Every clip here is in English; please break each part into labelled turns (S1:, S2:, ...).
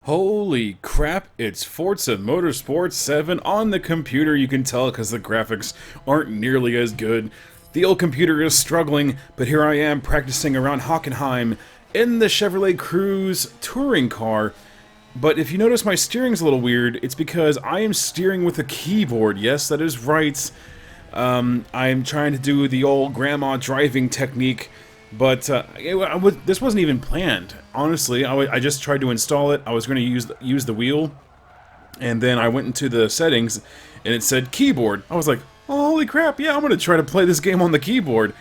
S1: Holy crap, it's Forza Motorsport 7 on the computer. You can tell because the graphics aren't nearly as good. The old computer is struggling, but here I am practicing around Hockenheim in the Chevrolet Cruze touring car. But if you notice my steering's a little weird, it's because I am steering with a keyboard. Yes, that is right. I'm trying to do the old grandma driving technique, but this wasn't even planned. Honestly, I just tried to install it. I was going to use the wheel, and then I went into the settings, and it said keyboard. I was like, oh, holy crap, yeah, I'm going to try to play this game on the keyboard.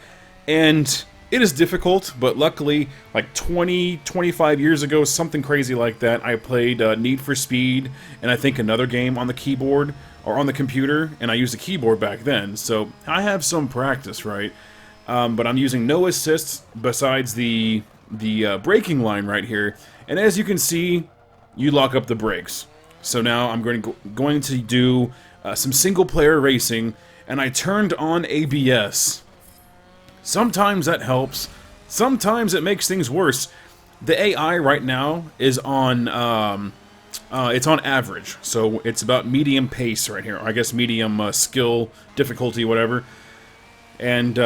S1: And it is difficult, but luckily, like 25 years ago, something crazy like that, I played Need for Speed, and I think another game on the keyboard, or on the computer, and I used a keyboard back then, so I have some practice, right? But I'm using no assists besides the braking line right here, and as you can see, you lock up the brakes. So now I'm going to do some single-player racing, and I turned on ABS. Sometimes that helps, sometimes it makes things worse. The AI right now is on, it's on average, so it's about medium pace right here. I guess medium skill, difficulty, whatever. And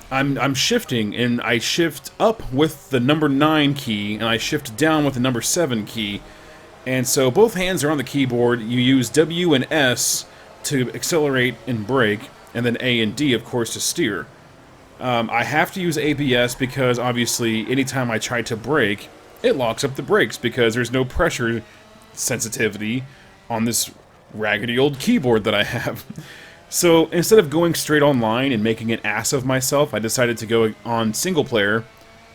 S1: I'm shifting, and I shift up with the number 9 key, and I shift down with the number 7 key. And so both hands are on the keyboard. You use W and S to accelerate and brake, and then A and D, of course, to steer. I have to use ABS because, obviously, anytime I try to brake, it locks up the brakes because there's no pressure sensitivity on this raggedy old keyboard that I have. So, instead of going straight online and making an ass of myself, I decided to go on single player,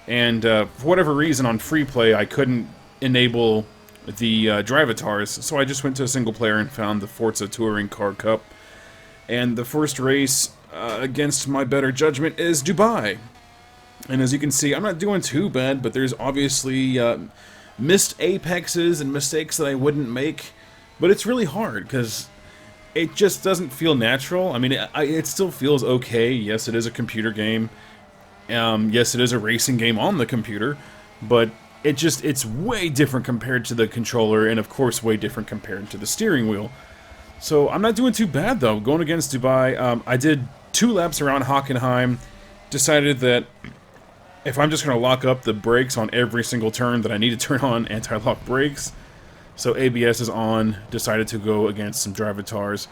S1: and for whatever reason on free play I couldn't enable the drive-avatars, so I just went to a single player and found the Forza Touring Car Cup. And the first race, against my better judgment, is Dubai. And as you can see, I'm not doing too bad, but there's obviously missed apexes and mistakes that I wouldn't make. But it's really hard, because it just doesn't feel natural. I mean, it still feels okay. Yes, it is a computer game. Yes, it is a racing game on the computer. But it's way different compared to the controller, and of course way different compared to the steering wheel. So I'm not doing too bad, though. Going against Dubai, I did 2 laps around Hockenheim, decided that if I'm just going to lock up the brakes on every single turn, that I need to turn on anti-lock brakes. So ABS is on, decided to go against some drive-avatars,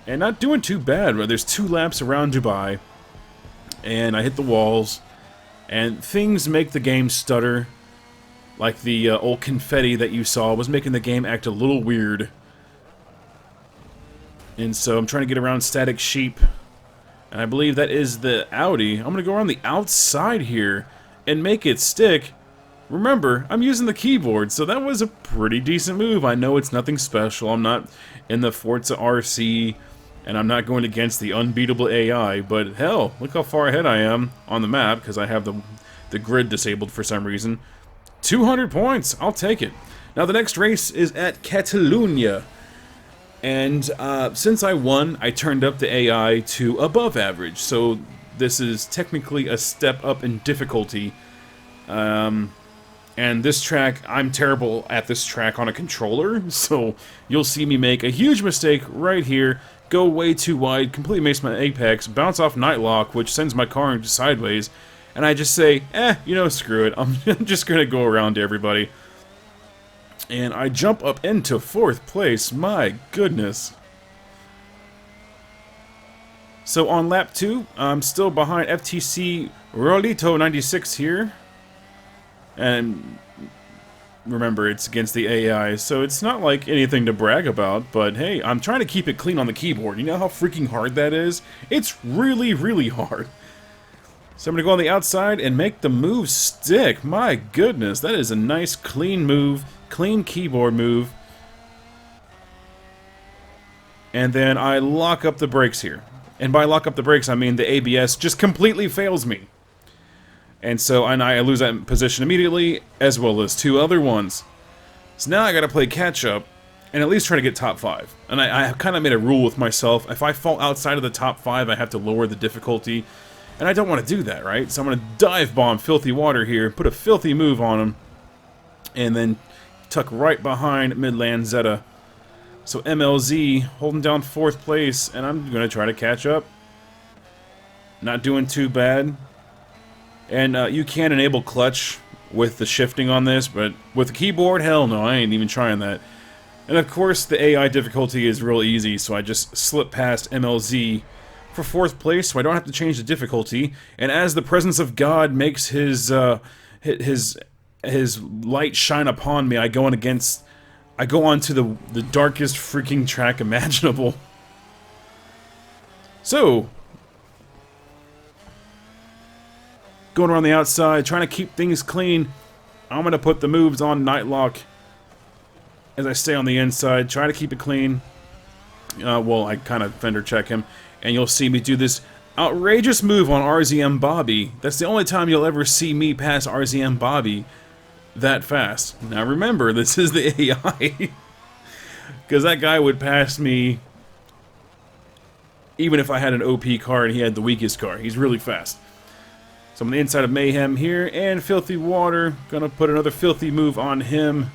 S1: and not doing too bad. There's 2 laps around Dubai, and I hit the walls, and things make the game stutter, like the old confetti that you saw was making the game act a little weird. And so I'm trying to get around Static Sheep, and I believe that is the Audi. I'm going to go around the outside here and make it stick. Remember, I'm using the keyboard, so that was a pretty decent move. I know it's nothing special. I'm not in the Forza RC, and I'm not going against the unbeatable AI, but hell, look how far ahead I am on the map, because I have the grid disabled for some reason. 200 points, I'll take it. Now the next race is at Catalonia. And since I won, I turned up the AI to above average, so this is technically a step up in difficulty. And this track, I'm terrible at this track on a controller, so you'll see me make a huge mistake right here, go way too wide, completely miss my apex, bounce off Nightlock, which sends my car into sideways, and I just say, you know, screw it, I'm just gonna go around everybody. And I jump up into 4th place, my goodness. So on lap 2, I'm still behind FTC Rolito 96 here. And remember, it's against the AI, so it's not like anything to brag about, but hey, I'm trying to keep it clean on the keyboard. You know how freaking hard that is? It's really, really hard. So I'm going to go on the outside and make the move stick. My goodness, that is a nice, clean move. Clean keyboard move. And then I lock up the brakes here. And by lock up the brakes, I mean the ABS just completely fails me. And so I lose that position immediately, as well as 2 other ones. So now I gotta play catch up, and at least try to get top 5. And I kind of made a rule with myself. If I fall outside of the top 5, I have to lower the difficulty. And I don't want to do that, right? So I'm gonna dive bomb Filthy Water here, put a filthy move on him, and then tuck right behind Midland Zeta. So MLZ holding down 4th place, and I'm going to try to catch up. Not doing too bad. And you can enable clutch with the shifting on this, but with the keyboard, hell no, I ain't even trying that. And of course, the AI difficulty is real easy, so I just slip past MLZ for 4th place, so I don't have to change the difficulty. And as the presence of God makes his light shine upon me, I go on to the darkest freaking track imaginable. So, going around the outside, trying to keep things clean. I'm going to put the moves on Nightlock as I stay on the inside, try to keep it clean. Well, I kind of fender check him, and you'll see me do this outrageous move on RZM Bobby. That's the only time you'll ever see me pass RZM Bobby that fast. Now remember, this is the AI. Because that guy would pass me even if I had an OP car and he had the weakest car. He's really fast. So I'm on the inside of Mayhem here, and Filthy Water. Gonna put another filthy move on him.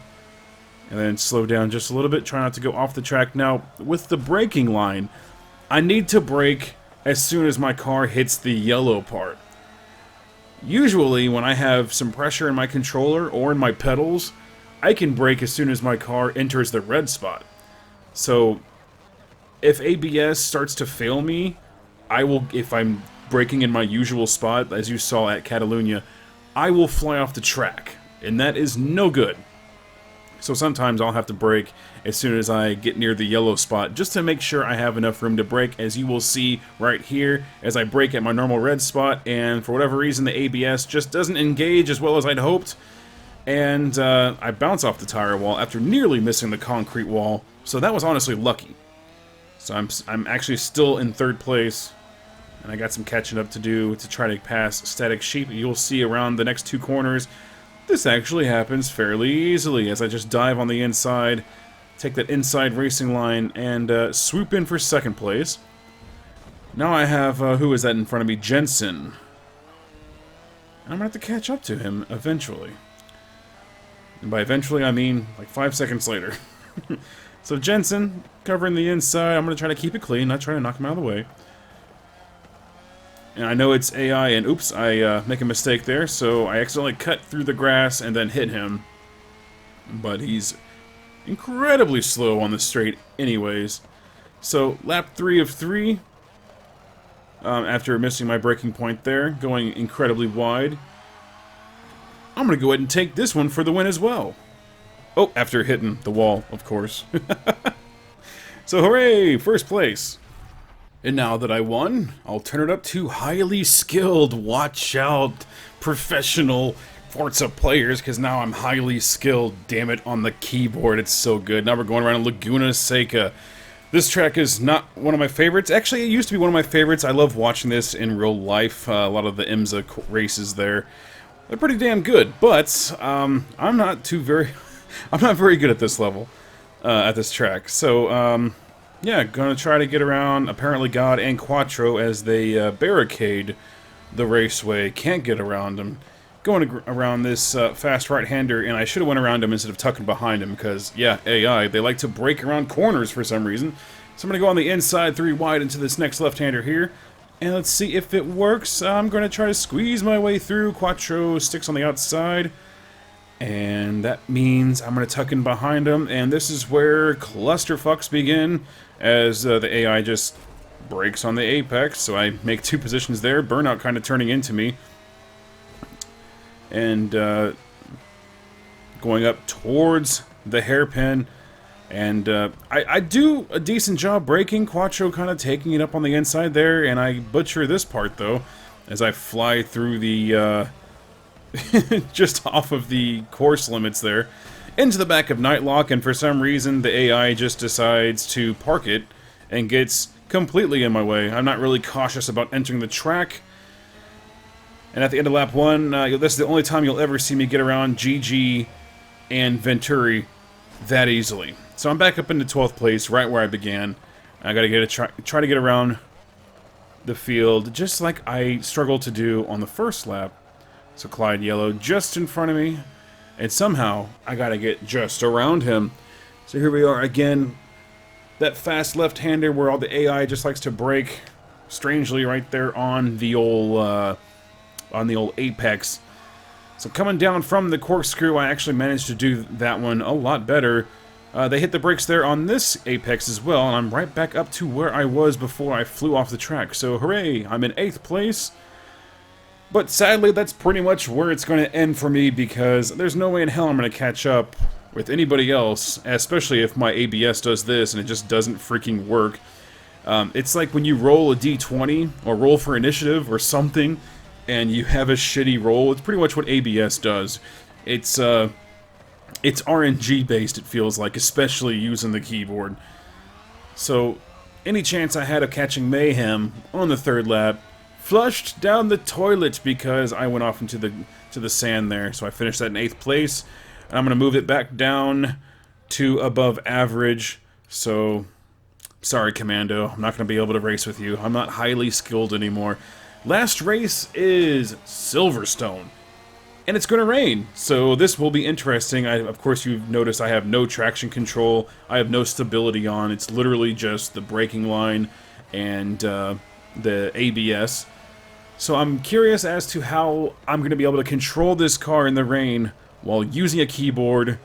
S1: And then slow down just a little bit, try not to go off the track. Now, with the braking line, I need to brake as soon as my car hits the yellow part. Usually, when I have some pressure in my controller or in my pedals, I can brake as soon as my car enters the red spot. So, if ABS starts to fail me, I will, if I'm braking in my usual spot, as you saw at Catalunya, I will fly off the track, and that is no good. So sometimes I'll have to brake as soon as I get near the yellow spot, just to make sure I have enough room to brake, as you will see right here, as I brake at my normal red spot, and for whatever reason the ABS just doesn't engage as well as I'd hoped, and I bounce off the tire wall after nearly missing the concrete wall, so that was honestly lucky. So I'm actually still in 3rd place, and I got some catching up to do to try to pass Static Sheep. You'll see around the next 2 corners, this actually happens fairly easily as I just dive on the inside, take that inside racing line, and swoop in for 2nd place. Now I have, who is that in front of me? Jensen. I'm gonna have to catch up to him eventually. And by eventually, I mean like 5 seconds later. So Jensen, covering the inside, I'm gonna try to keep it clean, not trying to knock him out of the way. And I know it's AI, and oops, I make a mistake there, so I accidentally cut through the grass and then hit him. But he's incredibly slow on the straight anyways. So, lap 3 of 3, after missing my braking point there, going incredibly wide. I'm going to go ahead and take this one for the win as well. Oh, after hitting the wall, of course. So, hooray! 1st place. And now that I won, I'll turn it up to highly skilled, watch out, professional Forza players, because now I'm highly skilled, damn it, on the keyboard. It's so good. Now we're going around Laguna Seca. This track is not one of my favorites. Actually, it used to be one of my favorites. I love watching this in real life. A lot of the IMSA races there. They're pretty damn good, but I'm not very good at this level, at this track. So, yeah, gonna try to get around, apparently God and Quattro as they barricade the raceway. Can't get around them. Going around this fast right-hander, and I should have went around him instead of tucking behind him, because, yeah, AI, they like to break around corners for some reason. So I'm gonna go on the inside 3 wide into this next left-hander here, and let's see if it works. I'm gonna try to squeeze my way through. Quattro sticks on the outside. And that means I'm going to tuck in behind him, and this is where clusterfucks begin, as the AI just brakes on the apex, so I make 2 positions there, Burnout kind of turning into me, and going up towards the hairpin, and I do a decent job braking, Quattro kind of taking it up on the inside there, and I butcher this part though, as I fly through the just off of the course limits there, into the back of Nightlock, and for some reason the AI just decides to park it and gets completely in my way. I'm not really cautious about entering the track. And at the end of lap 1, this is the only time you'll ever see me get around GG and Venturi that easily. So I'm back up into 12th place, right where I began. I gotta get try to get around the field, just like I struggled to do on the first lap. So Clyde Yellow just in front of me. And somehow, I gotta get just around him. So here we are again. That fast left-hander where all the AI just likes to brake. Strangely, right there on the old apex. So coming down from the corkscrew, I actually managed to do that one a lot better. They hit the brakes there on this apex as well, and I'm right back up to where I was before I flew off the track. So hooray, I'm in 8th place. But sadly, that's pretty much where it's going to end for me, because there's no way in hell I'm going to catch up with anybody else, especially if my ABS does this and it just doesn't freaking work. It's like when you roll a D20 or roll for initiative or something and you have a shitty roll. It's pretty much what ABS does. It's RNG based, it feels like, especially using the keyboard. So any chance I had of catching Mayhem on the 3rd lap, flushed down the toilet because I went off into the sand there. So I finished that in 8th place. And I'm going to move it back down to above average. So, sorry, Commando. I'm not going to be able to race with you. I'm not highly skilled anymore. Last race is Silverstone. And it's going to rain. So this will be interesting. Of course, you've noticed I have no traction control. I have no stability on. It's literally just the braking line and the ABS. So I'm curious as to how I'm going to be able to control this car in the rain while using a keyboard.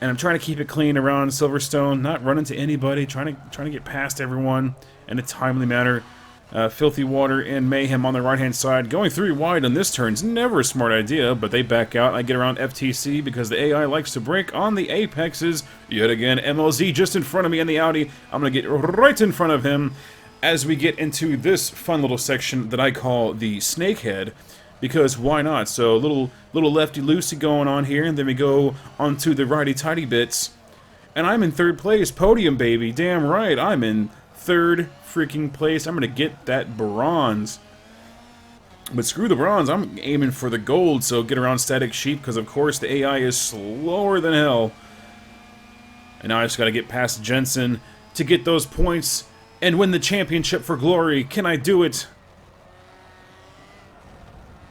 S1: And I'm trying to keep it clean around Silverstone, not run into anybody, trying to get past everyone in a timely manner. Filthy Water and Mayhem on the right-hand side. Going 3 wide on this turn's never a smart idea, but they back out. I get around FTC because the AI likes to brake on the apexes. Yet again, MLZ just in front of me in the Audi. I'm going to get right in front of him as we get into this fun little section that I call the Snakehead. Because why not? So little lefty-loosey going on here, and then we go onto the righty-tighty bits. And I'm in 3rd place. Podium, baby. Damn right, I'm in 3rd freaking place. I'm going to get that bronze. But screw the bronze, I'm aiming for the gold, so get around Static Sheep, because of course the AI is slower than hell. And now I just got to get past Jensen to get those points and win the championship for glory. Can I do it?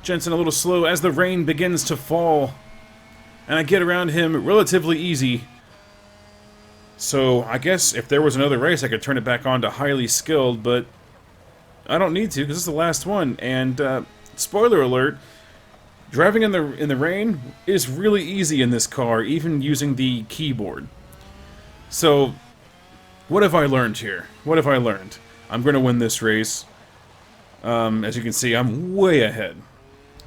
S1: Jensen a little slow as the rain begins to fall. And I get around him relatively easy. So I guess if there was another race I could turn it back on to highly skilled, but I don't need to because this is the last one. And spoiler alert, driving in the rain is really easy in this car, even using the keyboard. So what have I learned here? What have I learned? I'm going to win this race. As you can see, I'm way ahead.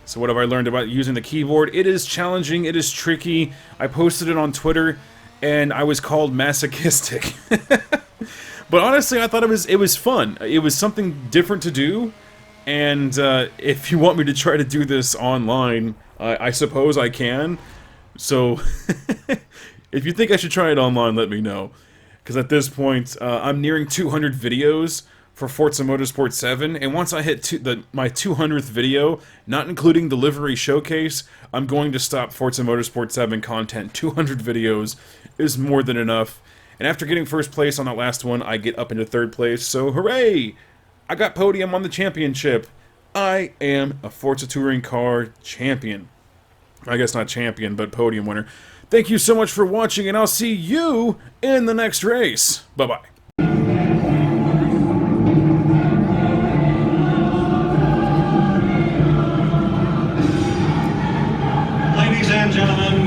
S1: So what have I learned about using the keyboard? It is challenging, it is tricky. I posted it on Twitter, and I was called masochistic. But honestly, I thought it was fun. It was something different to do, and if you want me to try to do this online, I suppose I can. So, if you think I should try it online, let me know. Because at this point, I'm nearing 200 videos for Forza Motorsport 7, and once I hit my 200th video, not including the livery showcase, I'm going to stop Forza Motorsport 7 content. 200 videos is more than enough. And after getting 1st place on that last one, I get up into 3rd place, so hooray! I got podium on the championship. I am a Forza Touring Car champion. I guess not champion, but podium winner. Thank you so much for watching, and I'll see you in the next race. Bye-bye.